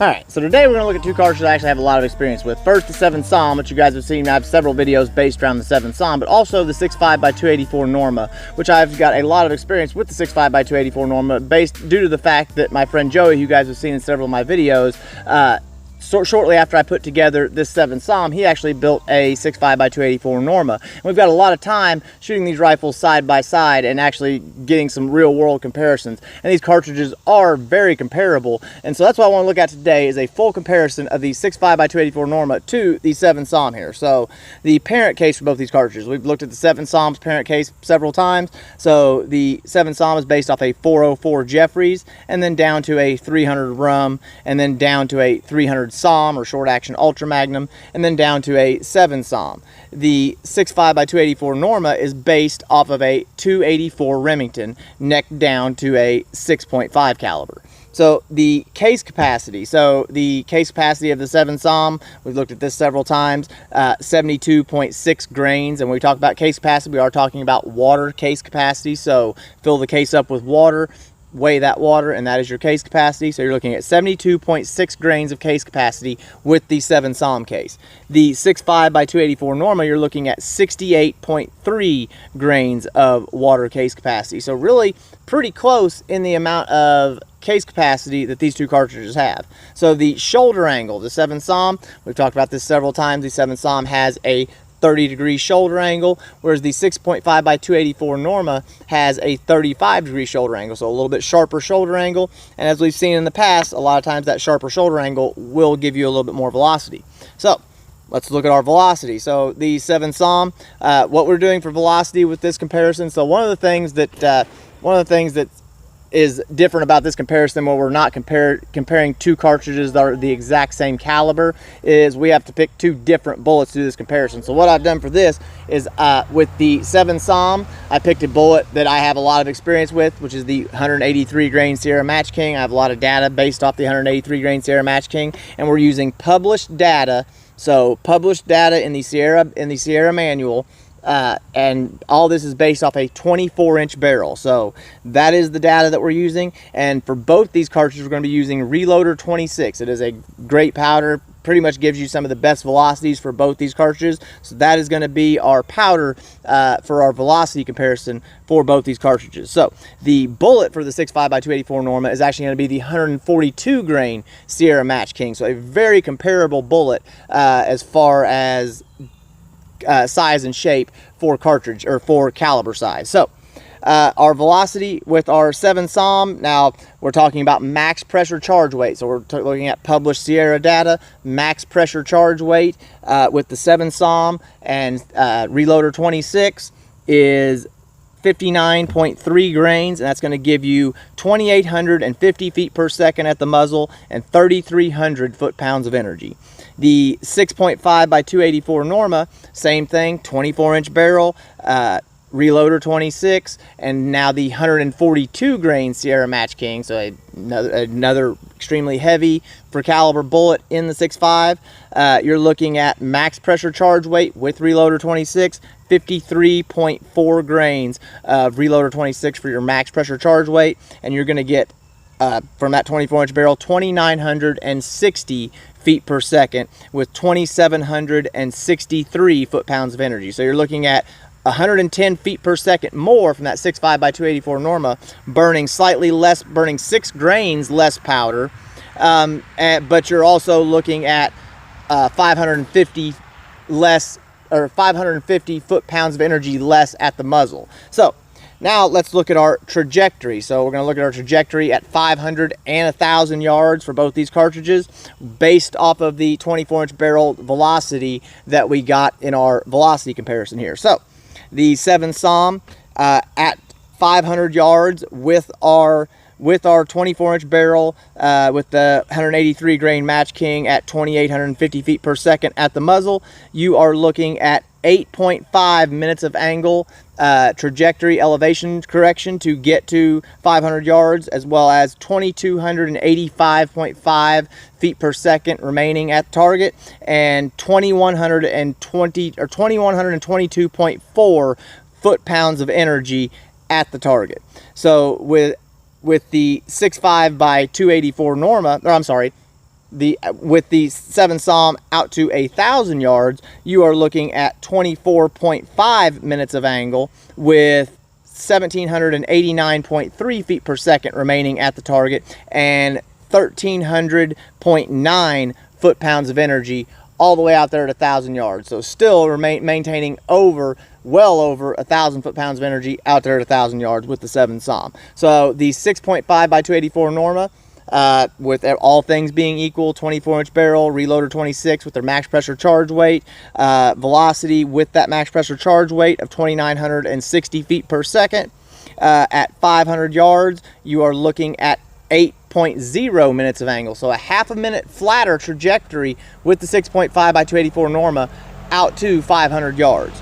Alright, so today we're going to look at two cartridges I actually have a lot of experience with. First, the 7 SAUM, which you guys have seen. I have several videos based around the 7 SAUM, but also the 6.5x284 Norma, which I've got a lot of experience with the 6.5x284 Norma, based due to the fact that my friend Joey, who you guys have seen in several of my videos, shortly after I put together this 7 SAUM, he actually built a 6.5x284 Norma. And we've got a lot of time shooting these rifles side by side and actually getting some real world comparisons. And these cartridges are very comparable. And so that's what I want to look at today, is a full comparison of the 6.5x284 Norma to the 7 SAUM here. So the parent case for both these cartridges, we've looked at the 7 SAUM's parent case several times. So the 7 SAUM is based off a 404 Jeffries, and then down to a 300 Rum, and then down to a 300 SAUM or short action ultra magnum, and then down to a 7 SAUM. The 6.5x284 Norma is based off of a 284 Remington, necked down to a 6.5 caliber. So the case capacity, of the 7 SAUM, we've looked at this several times, 72.6 grains. And when we talk about case capacity, we are talking about water case capacity. So fill the case up with water, weigh that water, and that is your case capacity. So you're looking at 72.6 grains of case capacity with the 7 SAUM case. The 6.5x284 Norma, you're looking at 68.3 grains of water case capacity. So really pretty close in the amount of case capacity that these two cartridges have. So the shoulder angle, the 7 SAUM, we've talked about this several times, the 7 SAUM has a 30-degree shoulder angle, whereas the 6.5x284 Norma has a 35-degree shoulder angle, so a little bit sharper shoulder angle. And as we've seen in the past, a lot of times that sharper shoulder angle will give you a little bit more velocity. So let's look at our velocity. So the 7 SAUM, what we're doing for velocity with this comparison. So one of the things that is different about this comparison, when we're not comparing two cartridges that are the exact same caliber, is we have to pick two different bullets to do this comparison. So what I've done for this is with the 7 SAUM, I picked a bullet that I have a lot of experience with, which is the 183 grain Sierra Match King. I have a lot of data based off the 183 grain Sierra Match King, and we're using published data. So published data in the Sierra manual. And all this is based off a 24-inch barrel. So that is the data that we're using. And for both these cartridges, we're going to be using Reloader 26. It is a great powder, pretty much gives you some of the best velocities for both these cartridges. So that is going to be our powder for our velocity comparison for both these cartridges. So the bullet for the 6.5x284 Norma is actually going to be the 142 grain Sierra Match King. So a very comparable bullet as far as size and shape for cartridge, or for caliber size. So our velocity with our 7 SAUM, now we're talking about max pressure charge weight. So we're looking at published Sierra data, max pressure charge weight with the 7 SAUM and Reloader 26 is 59.3 grains, and that's going to give you 2,850 feet per second at the muzzle and 3,300 foot-pounds of energy. The 6.5x284 Norma, same thing, 24-inch barrel, Reloader 26, and now the 142 grain Sierra Match King, so another extremely heavy for caliber bullet in the 6.5. You're looking at max pressure charge weight with Reloader 26, 53.4 grains of Reloader 26 for your max pressure charge weight, and you're going to get from that 24-inch barrel 2,960 feet per second with 2,763 foot-pounds of energy. So you're looking at 110 feet per second more from that 6.5x284 Norma, burning slightly less, burning 6 grains less powder, but you're also looking at 550 foot-pounds of energy less at the muzzle. So now let's look at our trajectory. So we're going to look at our trajectory at 500 and 1,000 yards for both these cartridges, based off of the 24-inch barrel velocity that we got in our velocity comparison here. So the 7 SAUM at 500 yards with our 24-inch barrel, with the 183 grain Match King at 2,850 feet per second at the muzzle, you are looking at 8.5 minutes of angle trajectory elevation correction to get to 500 yards, as well as 2,285.5 feet per second remaining at target, and 2,122.4 foot-pounds of energy at the target. So with the 6.5x284 Norma, or I'm sorry, with the 7 SAUM out to 1,000 yards, you are looking at 24.5 minutes of angle with 1,789.3 feet per second remaining at the target and 1,300.9 foot-pounds of energy all the way out there at 1,000 yards. So still maintaining well over 1,000 foot-pounds of energy out there at 1,000 yards with the 7 SAUM. So the 6.5x284 Norma, with all things being equal, 24-inch barrel, reloader 26 with their max pressure charge weight, velocity with that max pressure charge weight of 2,960 feet per second. At 500 yards, you are looking at 8.0 minutes of angle. So a half a minute flatter trajectory with the 6.5x284 Norma out to 500 yards.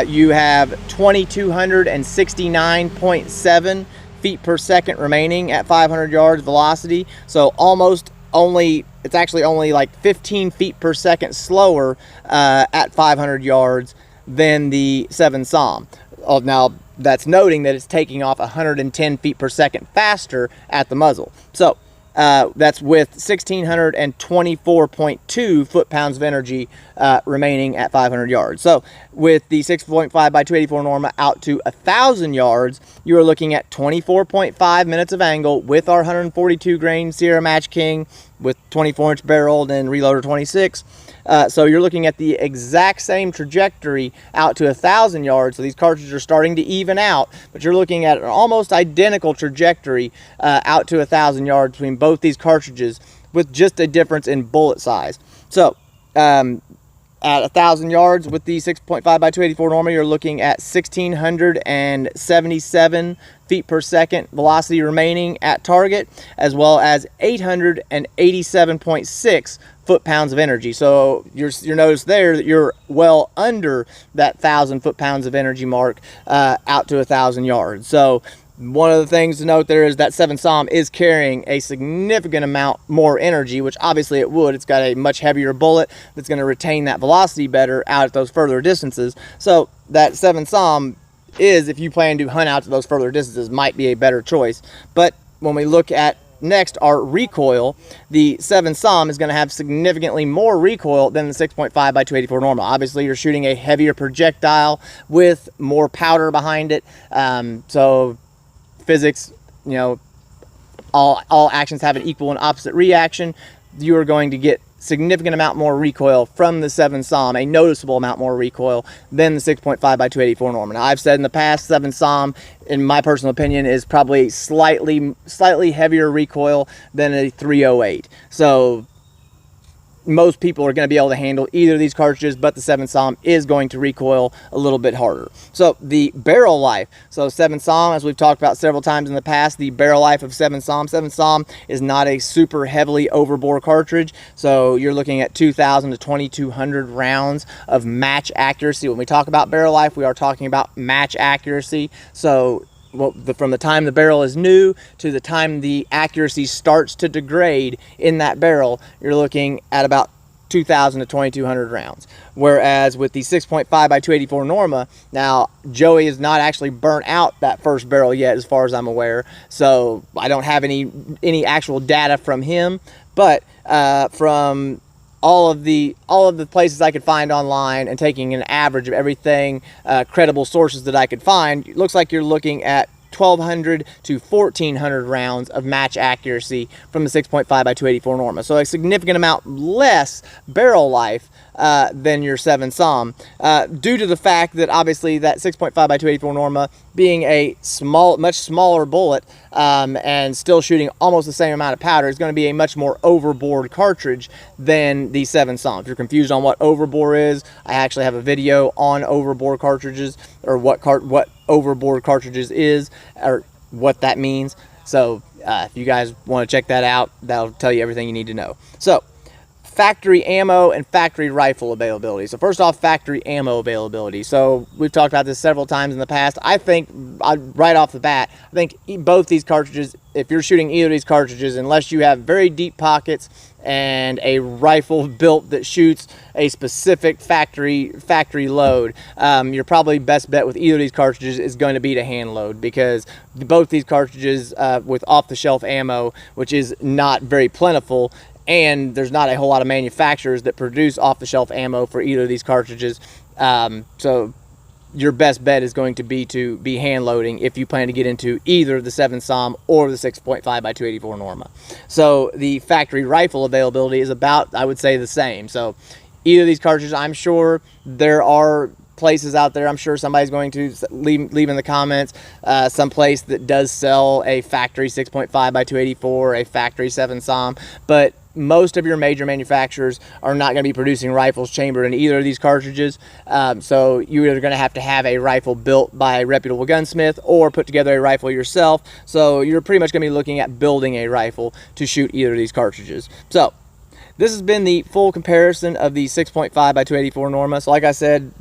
You have 2,269.7 feet per second remaining at 500 yards velocity. So it's actually only like 15 feet per second slower at 500 yards than the 7 SAUM. Now, that's noting that it's taking off 110 feet per second faster at the muzzle. So that's with 1,624.2 foot-pounds of energy remaining at 500 yards. So with the 6.5x284 Norma out to 1,000 yards, you are looking at 24.5 minutes of angle with our 142 grain Sierra Match King with 24-inch barrel and reloader 26. So you're looking at the exact same trajectory out to 1,000 yards. So these cartridges are starting to even out, but you're looking at an almost identical trajectory out to 1,000 yards between both these cartridges, with just a difference in bullet size. So at 1,000 yards with the 6.5x284 Norma, you're looking at 1,677 feet per second velocity remaining at target, as well as 887.6 foot-pounds of energy. So you're notice there that you're well under that 1,000 foot-pounds of energy mark out to 1,000 yards. So one of the things to note there is that 7 SAUM is carrying a significant amount more energy, which obviously it would. It's got a much heavier bullet that's going to retain that velocity better out at those further distances. So that 7 SAUM is, if you plan to hunt out to those further distances, might be a better choice. But when we look at next our recoil, the 7 SAUM is going to have significantly more recoil than the 6.5x284 Norma. Obviously, you're shooting a heavier projectile with more powder behind it. So physics, all actions have an equal and opposite reaction. You are going to get significant amount more recoil from the 7 SAUM, a noticeable amount more recoil than the 6.5x284 Norma. Now, I've said in the past, 7 SAUM, in my personal opinion, is probably slightly heavier recoil than a 308. So most people are going to be able to handle either of these cartridges, but the 7 SAUM is going to recoil a little bit harder. So the barrel life, so 7 SAUM, as we've talked about several times in the past, the barrel life of 7 SAUM is not a super heavily overbore cartridge. So you're looking at 2,000 to 2,200 rounds of match accuracy. When we talk about barrel life, we are talking about match accuracy. So from the time the barrel is new to the time the accuracy starts to degrade in that barrel, you're looking at about 2,000 to 2,200 rounds. Whereas with the 6.5x284 Norma, now Joey has not actually burnt out that first barrel yet, as far as I'm aware. So I don't have any actual data from him, but from all of the places I could find online and taking an average of everything, credible sources that I could find, it looks like you're looking at 1,200 to 1,400 rounds of match accuracy from the 6.5x284 Norma. So a significant amount less barrel life than your 7 SAUM, due to the fact that obviously that 6.5x284 Norma being a much smaller bullet and still shooting almost the same amount of powder is going to be a much more overboard cartridge than the 7 SAUM. If you're confused on what overbore is, I actually have a video on overbore cartridges, or what overboard cartridges is, or what that means. So if you guys want to check that out, that'll tell you everything you need to know. So factory ammo and factory rifle availability. So first off, factory ammo availability. So we've talked about this several times in the past. I think right off the bat, I think both these cartridges, if you're shooting either of these cartridges, unless you have very deep pockets and a rifle built that shoots a specific factory load, your probably best bet with either of these cartridges is going to be to hand load, because both these cartridges with off-the-shelf ammo, which is not very plentiful, and there's not a whole lot of manufacturers that produce off-the-shelf ammo for either of these cartridges. So your best bet is going to be hand loading if you plan to get into either the 7 SAUM or the 6.5x284 Norma. So the factory rifle availability is about, I would say, the same. So either of these cartridges, I'm sure there are places out there, I'm sure somebody's going to leave in the comments some place that does sell a factory 6.5x284, a factory 7 SAUM, but most of your major manufacturers are not going to be producing rifles chambered in either of these cartridges. So you're either going to have a rifle built by a reputable gunsmith or put together a rifle yourself. So you're pretty much going to be looking at building a rifle to shoot either of these cartridges. So this has been the full comparison of the 6.5x284 Norma. So like I said,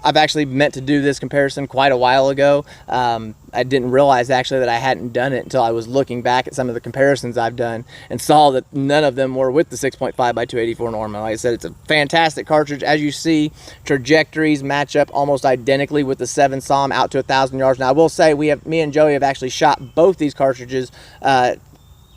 I've actually meant to do this comparison quite a while ago. I didn't realize actually that I hadn't done it until I was looking back at some of the comparisons I've done and saw that none of them were with the 6.5x284 Norma. Like I said, it's a fantastic cartridge. As you see, trajectories match up almost identically with the 7 SAUM out to 1,000 yards. Now I will say me and Joey have actually shot both these cartridges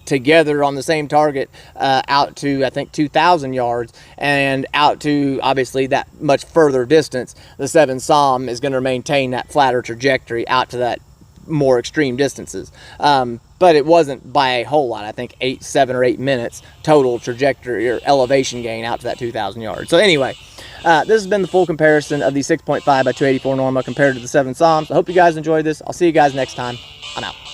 together on the same target out to, I think, 2,000 yards, and out to obviously that much further distance. The 7 SAUM is going to maintain that flatter trajectory out to that more extreme distances, but it wasn't by a whole lot. I think 7 or 8 minutes total trajectory or elevation gain out to that 2,000 yards. So anyway, this has been the full comparison of the 6.5x284 Norma compared to the 7 SAUMs. I hope you guys enjoyed this. I'll see you guys next time. I'm out.